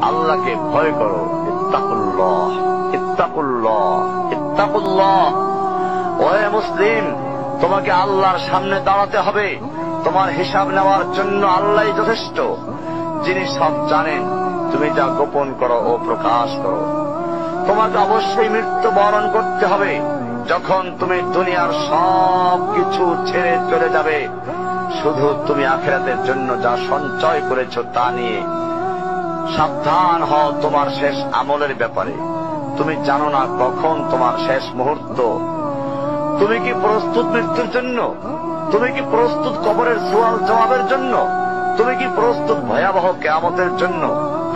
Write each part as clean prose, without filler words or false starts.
আল্লাহকে ভয় করো। ইত্তাকুল্লাহ, ইত্তাকুল্লাহ, ইত্তাকুল্লাহ। ওহে মুসলিম, তোমাকে আল্লাহর সামনে দাঁড়াতে হবে। তোমার হিসাব নেওয়ার জন্য আল্লাহই যথেষ্ট, যিনি সব জানেন। তুমি যা গোপন করো ও প্রকাশ করো। তোমাকে অবশ্যই মৃত্যু বরণ করতে হবে। যখন তুমি দুনিয়ার সব কিছু ছেড়ে চলে যাবে, শুধু তুমি আখিরাতের জন্য যা সঞ্চয় করেছ তা নিয়ে সাবধান হও তোমার শেষ আমলের ব্যাপারে। তুমি জানো না কখন তোমার শেষ মুহূর্ত। তুমি কি প্রস্তুত মৃত্যুর জন্য? তুমি কি প্রস্তুত কবরের সওয়াল জবাবের জন্য? তুমি কি প্রস্তুত ভয়াবহ কিয়ামতের জন্য,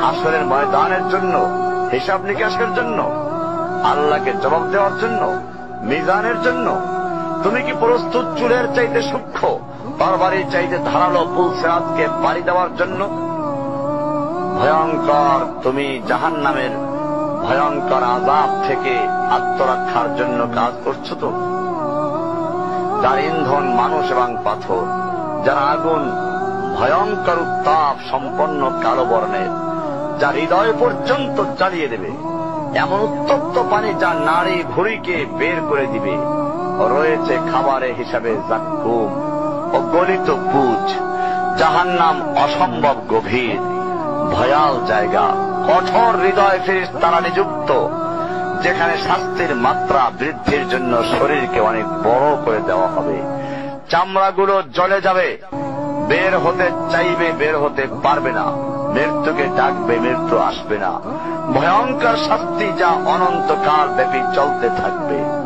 হাসরের ময়দানের জন্য, হিসাব নিকাশের জন্য, আল্লাহকে জবাব দেওয়ার জন্য, মিজানের জন্য? তুমি কি প্রস্তুত চুলের চাইতে সূক্ষ্ম, তরবারির চাইতে ধারালো পুলসিরাতকে পাড়ি দেওয়ার জন্য? ভয়ঙ্কর তুমি জাহান্নামের ভয়ঙ্কর আযাব থেকে আত্মরক্ষার জন্য কাজ করছো তো? যার ইন্ধন মানুষ এবং পাথর, যার আগুন ভয়ঙ্কর উত্তাপ সম্পন্ন কালো বর্ণের, যা হৃদয় পর্যন্ত জ্বালিয়ে দেবে, এমন উত্তপ্ত পানি যা নাড়ি ভুঁড়িকে বের করে দিবে। রয়েছে খাবারে হিসাবে জাক্কুম ও গলিত পুঁজ। জাহান্নাম অসম্ভব গভীর, ভয়াল জায়গা, কঠোর হৃদয় ফেরেশতারা নিযুক্ত, যেখানে শাস্তির মাত্রা বৃদ্ধির জন্য শরীরকে অনেক বড় করে দেওয়া হবে। চামড়াগুলো জ্বলে যাবে, বের হতে চাইবে, বের হতে পারবে না। মৃত্যুকে ডাকবে, মৃত্যু আসবে না। ভয়ঙ্কর শাস্তি যা অনন্তকাল ব্যাপী চলতে থাকবে।